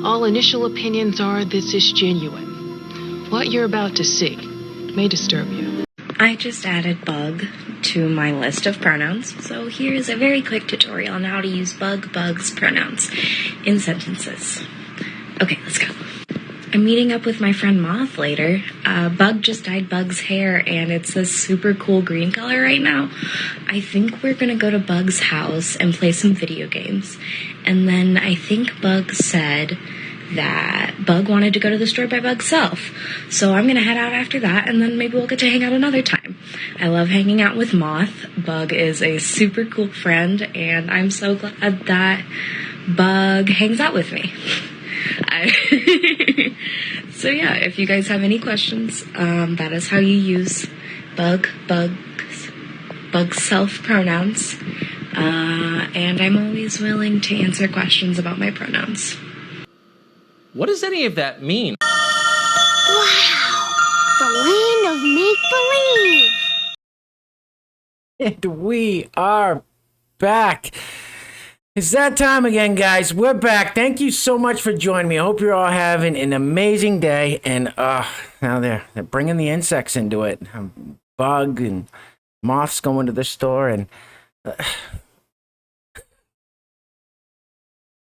All initial opinions are this is genuine. What you're about to see may disturb you. I just added bug to my list of pronouns, so here's a very quick tutorial on how to use bugs, pronouns in sentences. Okay, let's go. I'm meeting up with my friend Moth later. Bug just dyed Bug's hair, and it's a super cool green color right now. I think we're gonna go to Bug's house and play some video games. And then I think Bug said that Bug wanted to go to the store by Bug's self. So I'm gonna head out after that, and then maybe we'll get to hang out another time. I love hanging out with Moth. Bug is a super cool friend, and I'm so glad that Bug hangs out with me. So yeah, if you guys have any questions, that is how you use Bug's self pronouns. And I'm always willing to answer questions about my pronouns. What does any of that mean? Wow! The land of make-believe! And we are back. It's that time again, guys. We're back. Thank you so much for joining me. I hope you're all having an amazing day. And now they're bringing the insects into it. Bug and moths going to the store. And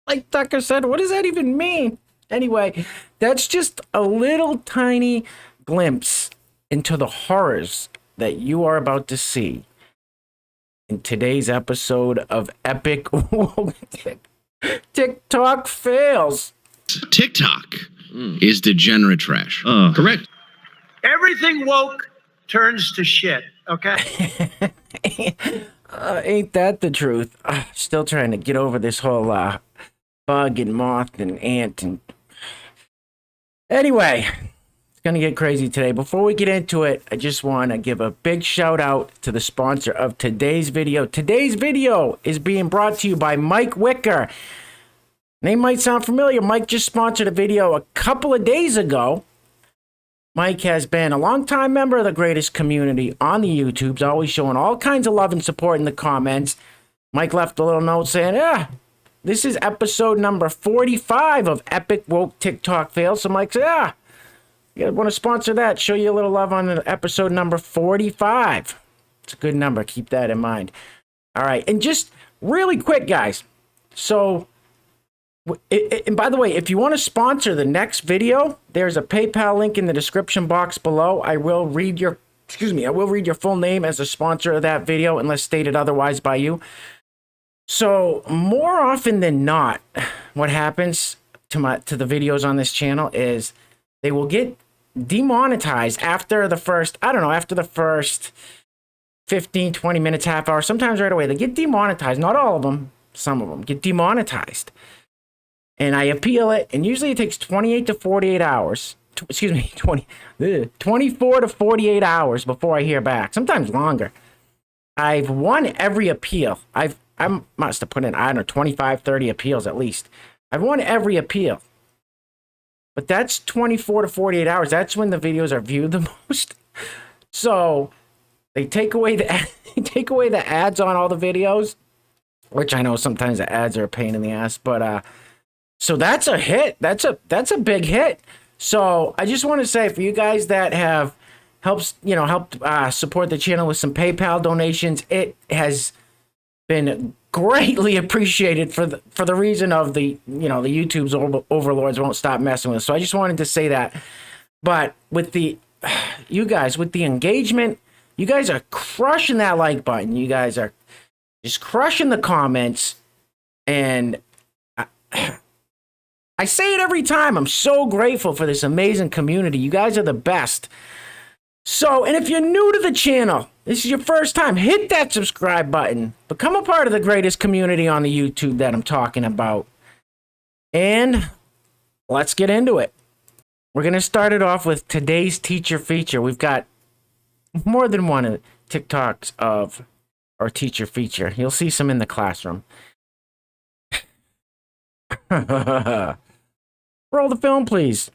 like Tucker said, what does that even mean? Anyway, that's just a little tiny glimpse into the horrors that you are about to see in today's episode of Epic TikTok Fails. TikTok is degenerate trash. Correct. Everything woke turns to shit, okay? Ain't that the truth? Still trying to get over this whole bug and moth and ant and... Anyway, it's going to get crazy today. Before we get into it, I just want to give a big shout out to the sponsor of today's video. Today's video is being brought to you by Mike Wicker. Name might sound familiar. Mike just sponsored a video a couple of days ago. Mike has been a longtime member of the greatest community on the YouTubes, always showing all kinds of love and support in the comments. Mike left a little note saying, this is episode number 45 of Epic Woke TikTok Fails. So Mike said, you want to sponsor that. Show you a little love on episode number 45. It's a good number. Keep that in mind. All right. And just really quick, guys. So, and by the way, if you want to sponsor the next video, there's a PayPal link in the description box below. I will read your full name as a sponsor of that video unless stated otherwise by you. So more often than not, what happens to the videos on this channel is they will get demonetized after the first 15, 20 minutes, half hour, sometimes right away. They get demonetized. Not all of them, some of them get demonetized. And I appeal it, and usually it takes 28 to 48 hours. 24 to 48 hours before I hear back. Sometimes longer. I've won every appeal. I must have put in, 25, 30 appeals at least. I've won every appeal. But that's 24 to 48 hours. That's when the videos are viewed the most. So they take away the ads on all the videos, which I know sometimes the ads are a pain in the ass. But so that's a hit. That's a big hit. So I just want to say, for you guys that have helped support the channel with some PayPal donations, it has been greatly appreciated for the reason of the YouTube's overlords won't stop messing with us. So I just wanted to say that. But with the engagement, you guys are crushing that like button. You guys are just crushing the comments, and I say it every time. I'm so grateful for this amazing community. You guys are the best. So, and if you're new to the channel, this is your first time, hit that subscribe button. Become a part of the greatest community on the YouTube that I'm talking about. And let's get into it. We're going to start it off with today's teacher feature. We've got more than one TikToks of our teacher feature. You'll see some in the classroom. Roll the film, please.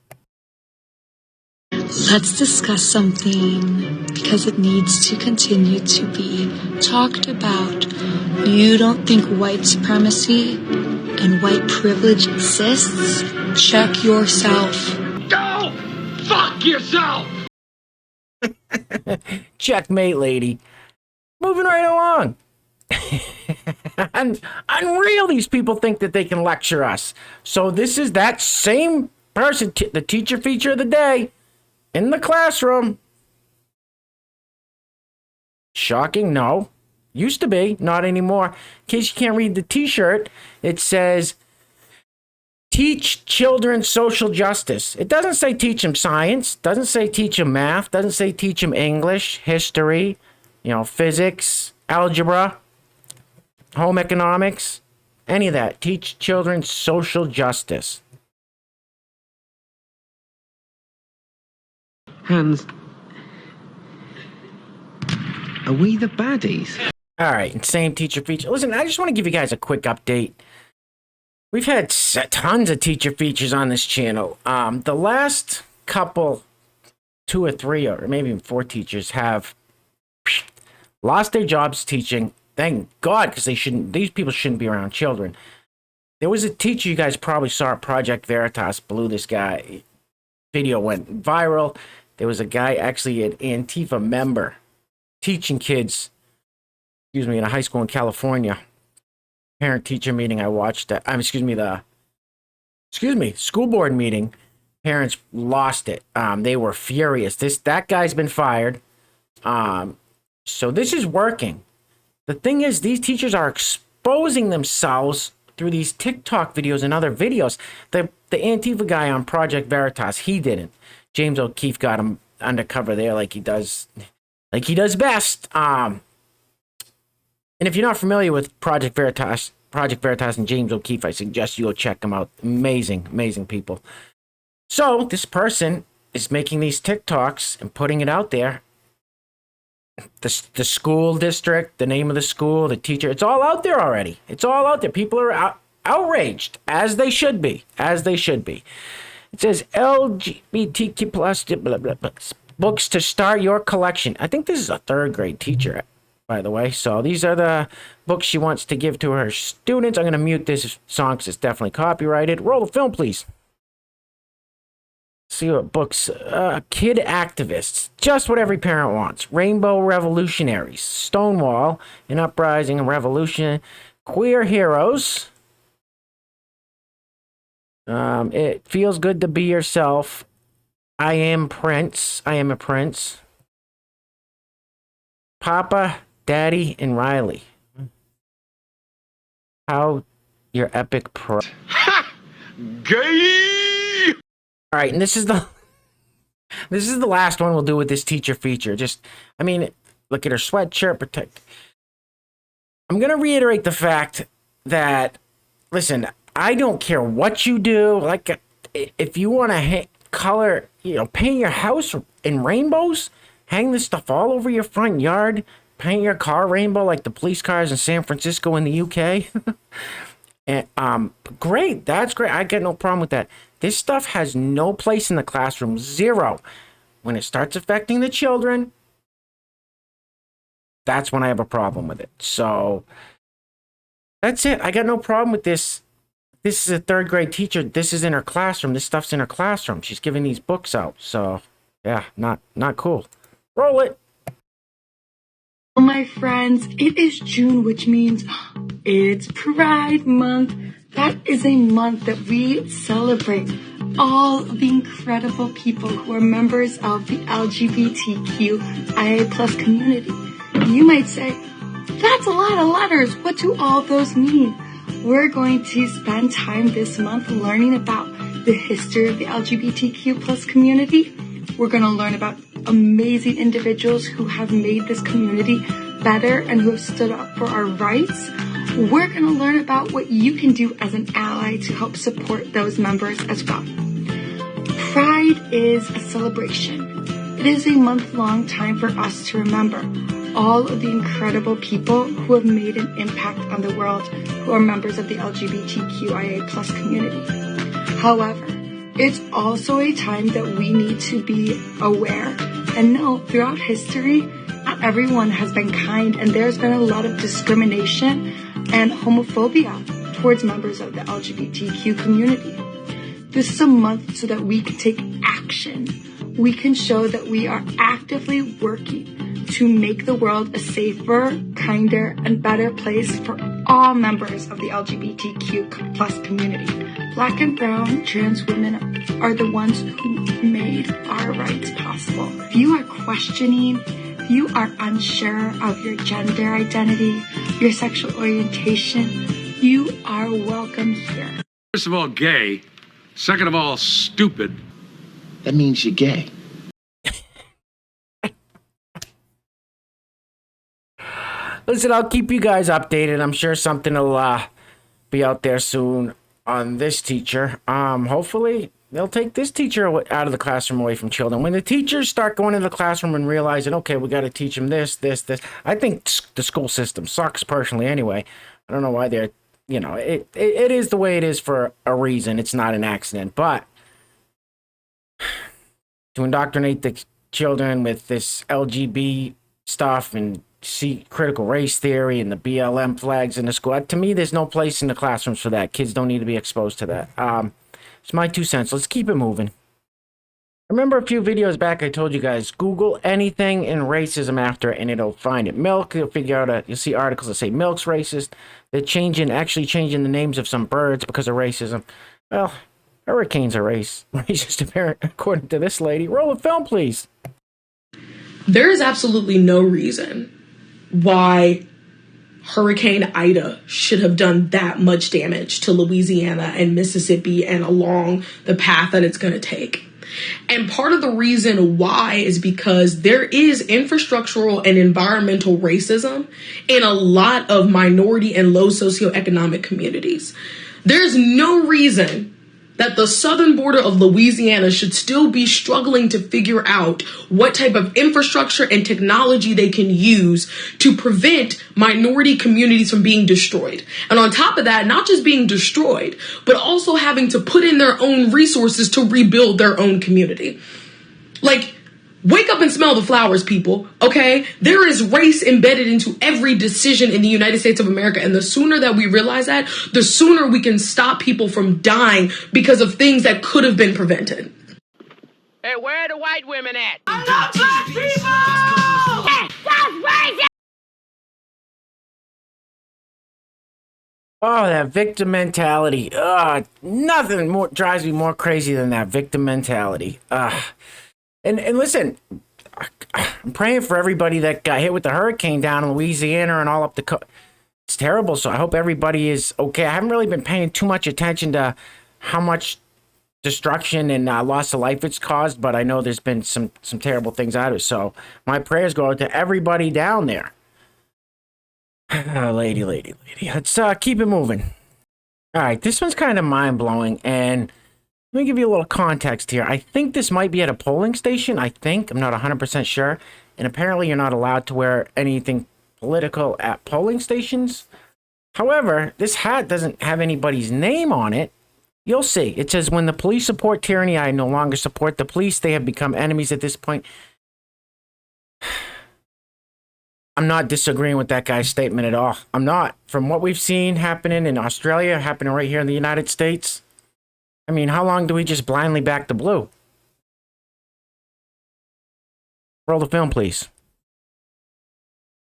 Let's discuss something because it needs to continue to be talked about. You don't think white supremacy and white privilege exists, check yourself. Go fuck yourself! Checkmate, lady. Moving right along. And unreal, these people think that they can lecture us. So this is that same person, the teacher feature of the day, in the classroom. Shocking? No. Used to be, not anymore. In case you can't read the t-shirt, it says, teach children social justice. It doesn't say teach them science, doesn't say teach them math, doesn't say teach them English, history, physics, algebra, home economics, any of that. Teach children social justice. Hans, are we the baddies? All right, same teacher feature. Listen, I just want to give you guys a quick update. We've had tons of teacher features on this channel. The last couple, 2 or 3 or maybe even 4 teachers have lost their jobs teaching. Thank God, because these people shouldn't be around children. There was a teacher you guys probably saw at Project Veritas, blew this guy. Video went viral. There was a guy, actually an Antifa member, teaching kids, in a high school in California. Parent-teacher meeting, I watched that. School board meeting. Parents lost it. They were furious. That guy's been fired. So this is working. The thing is, these teachers are exposing themselves through these TikTok videos and other videos. The Antifa guy on Project Veritas, he didn't. James O'Keefe got him undercover there like he does best. And if you're not familiar with Project Veritas and James O'Keefe, I suggest you go check them out. Amazing, amazing people. So this person is making these TikToks and putting it out there. The school district, the name of the school, the teacher, it's all out there already. It's all out there. People are outraged, as they should be. As they should be. It says LGBTQ plus blah, blah, blah, books to start your collection. I think this is a 3rd grade teacher, by the way. So these are the books she wants to give to her students. I'm going to mute this song because it's definitely copyrighted. Roll the film, please. See what books. Kid activists. Just what every parent wants. Rainbow revolutionaries. Stonewall. An uprising and revolution. Queer heroes. It feels good to be yourself. I am Prince. I am a prince. Papa, Daddy, and Riley. How your epic pro. Ha! Gay! All right, and this is the last one we'll do with this teacher feature. Look at her sweatshirt, protect. I'm going to reiterate the fact that, listen, I don't care what you do. Like, if you want to color, paint your house in rainbows, hang this stuff all over your front yard, paint your car rainbow like the police cars in San Francisco in the UK. And great, that's great. I got no problem with that. This stuff has no place in the classroom. Zero. When it starts affecting the children, that's when I have a problem with it. So that's it. I got no problem with this. This is a 3rd grade teacher. This is in her classroom. This stuff's in her classroom. She's giving these books out. So yeah, not cool. Roll it. My friends, it is June, which means it's Pride Month. That is a month that we celebrate all the incredible people who are members of the LGBTQIA+ community. You might say, that's a lot of letters. What do all those mean? We're going to spend time this month learning about the history of the LGBTQ+ community. We're going to learn about amazing individuals who have made this community better and who have stood up for our rights. We're going to learn about what you can do as an ally to help support those members as well. Pride is a celebration. It is a month-long time for us to remember all of the incredible people who have made an impact on the world, who are members of the LGBTQIA+ community. However, it's also a time that we need to be aware and know throughout history, not everyone has been kind, and there's been a lot of discrimination and homophobia towards members of the LGBTQ community. This is a month so that we can take action. We can show that we are actively working to make the world a safer, kinder, and better place for all members of the LGBTQ plus community. Black and brown trans women are the ones who made our rights possible. If you are questioning, if you are unsure of your gender identity, your sexual orientation, you are welcome here. First of all, gay. Second of all, stupid. That means you're gay. Listen, I'll keep you guys updated. I'm sure something will be out there soon on this teacher. Hopefully they'll take this teacher out of the classroom away from children. When the teachers start going into the classroom and realizing, okay, we got to teach them this. I think the school system sucks personally anyway. I don't know why they're, you know, it is the way it is for a reason. It's not an accident. But to indoctrinate the children with this LGB stuff and see critical race theory and the BLM flags in the school, to me, there's no place in the classrooms for that. Kids don't need to be exposed to that. It's my 2 cents. Let's keep it moving. I remember a few videos back, I told you guys, Google anything in racism after, and it'll find it. Milk, you'll figure out, you'll see articles that say milk's racist. They're actually changing the names of some birds because of racism. Well, hurricanes are racist, according to this lady. Roll the film, please. There is absolutely no reason why Hurricane Ida should have done that much damage to Louisiana and Mississippi and along the path that it's going to take. And part of the reason why is because there is infrastructural and environmental racism in a lot of minority and low socioeconomic communities. There's no reason that the southern border of Louisiana should still be struggling to figure out what type of infrastructure and technology they can use to prevent minority communities from being destroyed. And on top of that, not just being destroyed, but also having to put in their own resources to rebuild their own community. Like, wake up and smell the flowers, people, okay? There is race embedded into every decision in the United States of America, and the sooner that we realize that, the sooner we can stop people from dying because of things that could have been prevented. Hey, where are the white women at? I love black people! That's racist! Oh, that victim mentality. Nothing more drives me more crazy than that victim mentality. And listen, I'm praying for everybody that got hit with the hurricane down in Louisiana and all up the coast. It's terrible, so I hope everybody is okay. I haven't really been paying too much attention to how much destruction and loss of life it's caused, but I know there's been some terrible things out of it. So my prayers go out to everybody down there. Lady. Let's keep it moving. All right, this one's kind of mind-blowing, and let me give you a little context here. I think this might be at a polling station. I'm not 100% sure. And apparently you're not allowed to wear anything political at polling stations. However, this hat doesn't have anybody's name on it. You'll see. It says, when the police support tyranny, I no longer support the police. They have become enemies at this point. I'm not disagreeing with that guy's statement at all. I'm not. From what we've seen happening in Australia, happening right here in the United States, I mean, how long do we just blindly back the blue? Roll the film, please.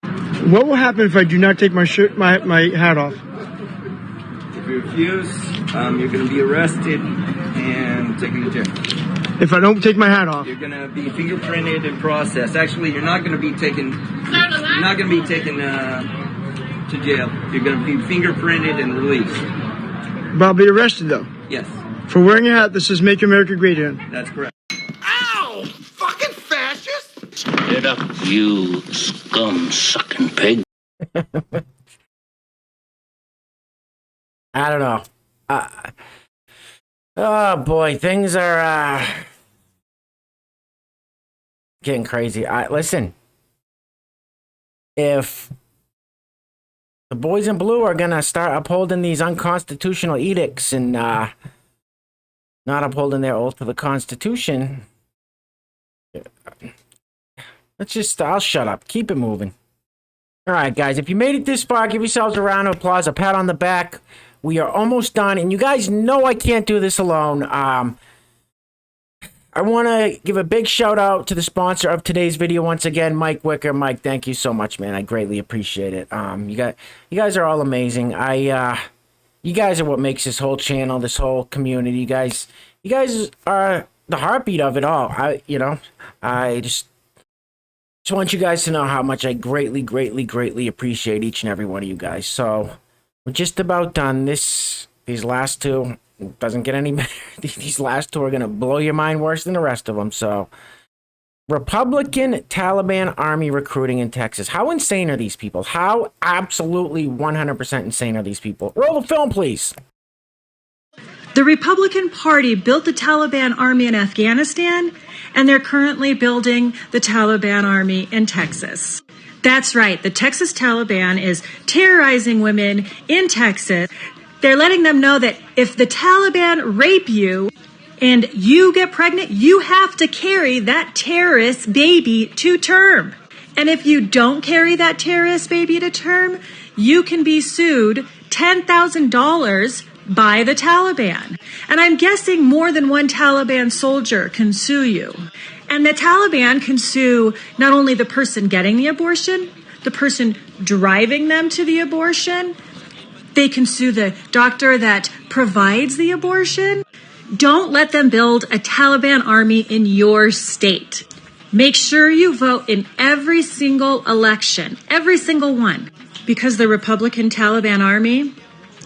What will happen if I do not take my hat off? If you refuse, you're going to be arrested and taken to jail. If I don't take my hat off, you're going to be fingerprinted and processed. Actually, you're not going to be taken. You're not going to be taken to jail. You're going to be fingerprinted and released. But I'll be arrested though. Yes. For wearing a hat that says "Make America Great Again." That's correct. Ow! Fucking fascist! Get up, you scum-sucking pig. I don't know. Oh boy, things are getting crazy. Listen, if the boys in blue are gonna start upholding these unconstitutional edicts and not upholding their oath to the Constitution, I'll shut up. Keep it moving. All right, guys, if you made it this far, give yourselves a round of applause, a pat on the back. We are almost done, and you guys know I can't do this alone. I want to give a big shout out to the sponsor of today's video once again, Mike Wicker. Mike, thank you so much, man. I greatly appreciate it. You guys are all amazing. You guys are what makes this whole channel, this whole community. You guys are the heartbeat of it all. I just want you guys to know how much I greatly, greatly, greatly appreciate each and every one of you guys. So we're just about done. These last two doesn't get any better. These last two are going to blow your mind worse than the rest of them. So Republican Taliban army recruiting in Texas. How insane are these people? How absolutely 100% insane are these people? Roll the film, please. The Republican Party built the Taliban army in Afghanistan, and they're currently building the Taliban army in Texas. That's right. The Texas Taliban is terrorizing women in Texas. They're letting them know that if the Taliban rape you and you get pregnant, you have to carry that terrorist baby to term. And if you don't carry that terrorist baby to term, you can be sued $10,000 by the Taliban. And I'm guessing more than one Taliban soldier can sue you. And the Taliban can sue not only the person getting the abortion, the person driving them to the abortion. They can sue the doctor that provides the abortion. Don't let them build a Taliban army in your state. Make sure you vote in every single election, every single one, because the Republican Taliban army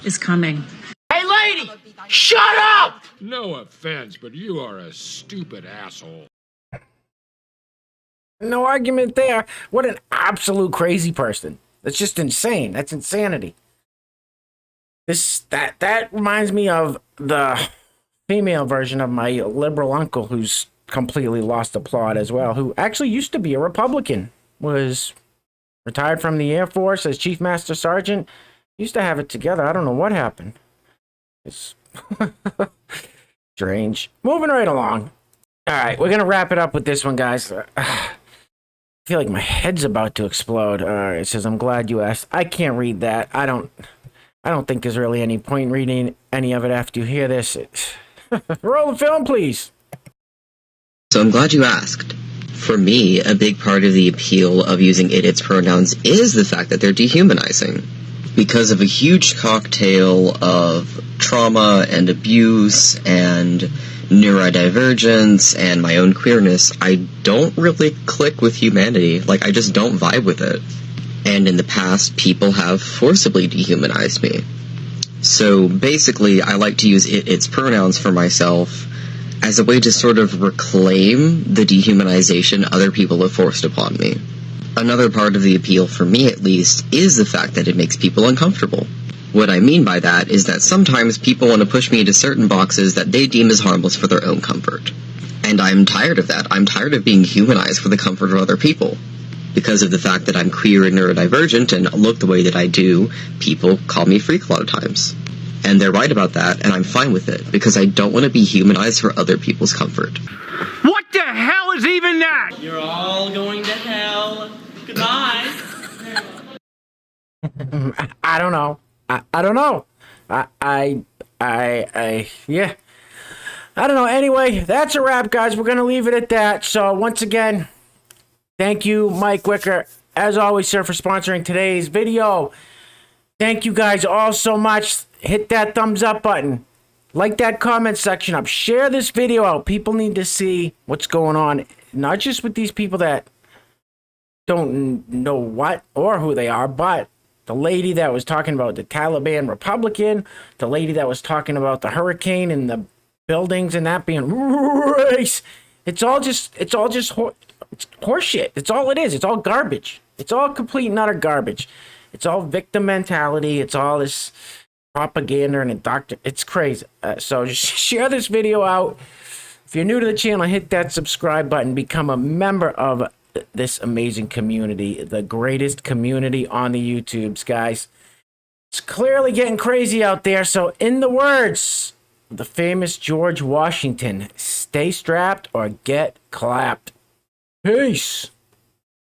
is coming. Hey, lady, shut up! No offense, but you are a stupid asshole. No argument there. What an absolute crazy person. That's just insane. That's insanity. That reminds me of the female version of my liberal uncle who's completely lost the plot as well, who actually used to be a Republican, was retired from the Air Force as Chief Master Sergeant, used to have it together. I don't know what happened. It's strange. Moving right along. All right, we're going to wrap it up with this one, guys. I feel like my head's about to explode. It says, I'm glad you asked. I can't read that. I don't think there's really any point reading any of it after you hear this. Roll the film, please. So I'm glad you asked. For me, a big part of the appeal of using its pronouns is the fact that they're dehumanizing. Because of a huge cocktail of trauma and abuse and neurodivergence and my own queerness, I don't really click with humanity. Like, I just don't vibe with it. And in the past, people have forcibly dehumanized me. So basically, I like to use its pronouns for myself as a way to sort of reclaim the dehumanization other people have forced upon me. Another part of the appeal, for me at least, is the fact that it makes people uncomfortable. What I mean by that is that sometimes people want to push me into certain boxes that they deem as harmless for their own comfort. And I'm tired of that. I'm tired of being humanized for the comfort of other people. Because of the fact that I'm queer and neurodivergent and look the way that I do, people call me freak a lot of times. And they're right about that, and I'm fine with it, because I don't want to be humanized for other people's comfort. What the hell is even that? You're all going to hell. Goodbye. I don't know. I don't know. Yeah. I don't know. Anyway, that's a wrap, guys. We're going to leave it at that. So once again, thank you, Mike Wicker, as always, sir, for sponsoring today's video. Thank you guys all so much. Hit that thumbs up button. Like that comment section up. Share this video out. People need to see what's going on. Not just with these people that don't know what or who they are, but the lady that was talking about the Taliban Republican, the lady that was talking about the hurricane and the buildings and that being race. It's all just horseshit. It's all it is. It's all garbage. It's all complete and utter garbage. It's all victim mentality. It's all this propaganda and it's crazy. So just share this video out. If you're new to the channel, hit that subscribe button. Become a member of this amazing community, the greatest community on the YouTubes, guys. It's clearly getting crazy out there. So in the words of the famous George Washington, stay strapped or get clapped. Peace.